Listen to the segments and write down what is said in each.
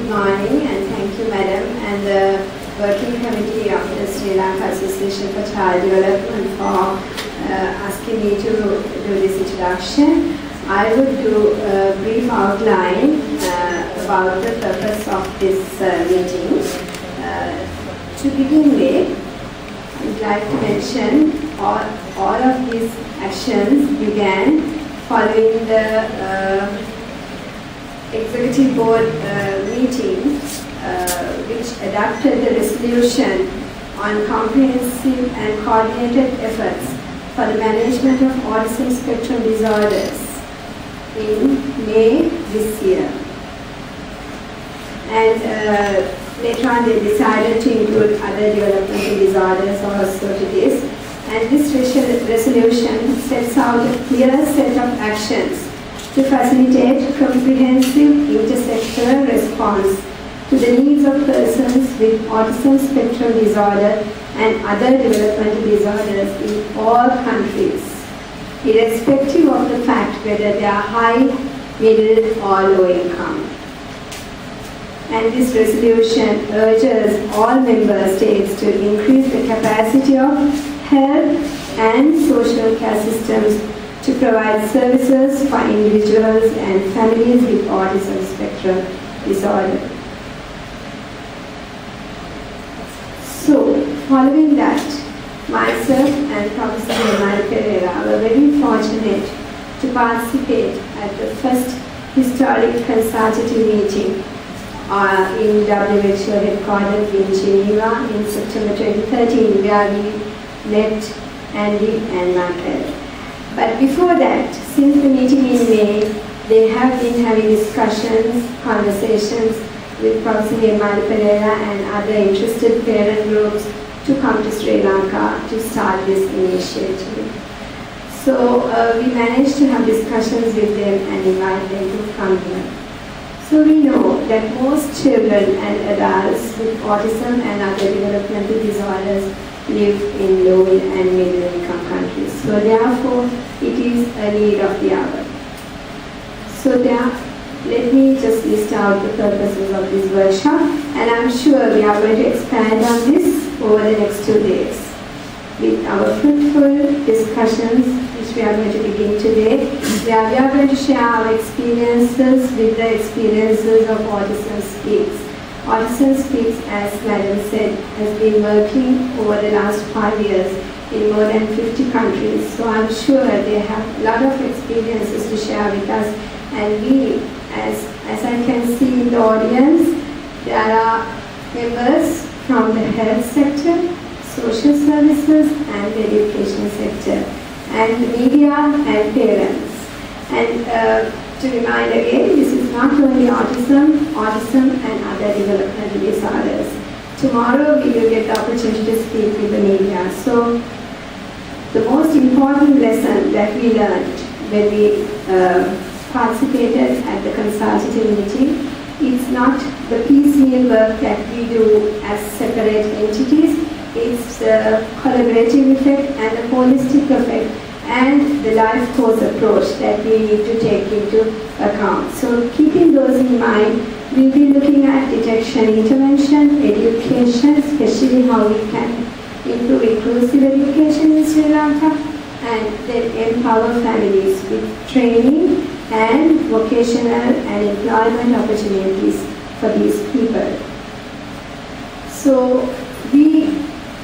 Good morning, and thank you, Madam, and the Working Committee of the Sri Lanka Association for Child Development for asking me to do this introduction. I would do a brief outline about the purpose of this meeting. To begin with, I'd like to mention all of these actions began following the Executive Board meeting which adopted the resolution on comprehensive and coordinated efforts for the management of autism spectrum disorders in May this year. And later on they decided to include other developmental disorders also to this. And this resolution sets out a clear set of actions to facilitate comprehensive intersectoral response to the needs of persons with autism spectrum disorder and other developmental disorders in all countries, irrespective of the fact whether they are high, middle, or low income. And this resolution urges all member states to increase the capacity of health and social care systems to provide services for individuals and families with autism spectrum disorder. So, following that, myself and Professor Emmanuel Pereira were very fortunate to participate at the first historic consultative meeting in WHO headquarters in Geneva in September 2013, where we met Andy and Michael. But before that, since the meeting in May, they have been having discussions, conversations with Professor Emmanuel Pereira and other interested parent groups to come to Sri Lanka to start this initiative. So we managed to have discussions with them and invite them to come here. So we know that most children and adults with autism and other developmental disorders live in low and middle income countries. So therefore, it is a need of the hour. So let me just list out the purposes of this workshop, and I'm sure we are going to expand on this over the next 2 days with our fruitful discussions, which we are going to begin today, where we are going to share our experiences with the experiences of Autism Speaks. Autism Speaks, as Madam said, has been working over the last 5 years in more than 50 countries. So I'm sure they have a lot of experiences to share with us. And we, as I can see in the audience, there are members from the health sector, social services, and the education sector, and media and parents. And to remind again, this is not only autism and other developmental disorders. Tomorrow we will get the opportunity to speak with the media. So the most important lesson that we learned when we participated at the consultative meeting, it's not the piecemeal work that we do as separate entities, it's the collaborative effect and the holistic effect and the life course approach that we need to take into account. So keeping those in mind, we'll be looking at detection, intervention, education, especially how we can improve inclusive education in Sri Lanka, and then empower families with training and vocational and employment opportunities for these people. So we,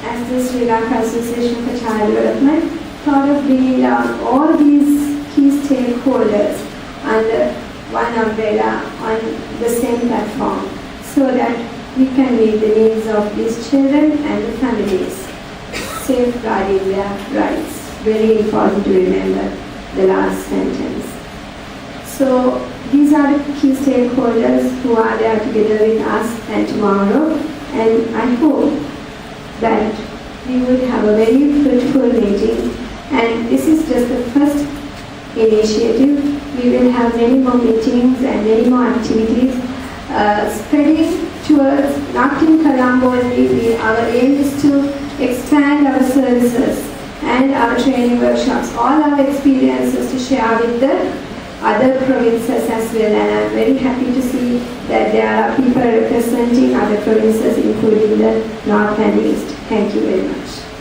as the Sri Lanka Association for Child Development, thought of bringing down all these key stakeholders under one umbrella on the same platform so that we can meet the needs of these children and the families, safeguarding their rights. Very important to remember the last sentence. So these are the key stakeholders who are there together with us and tomorrow, and I hope that we will have a very fruitful meeting. And this is just the first initiative. We will have many more meetings and many more activities spreading towards, not in Colombo only. Our aim is to expand our services and our training workshops, all our experiences to share with the other provinces as well, and I'm very happy to see that there are people representing other provinces including the North and East. Thank you very much.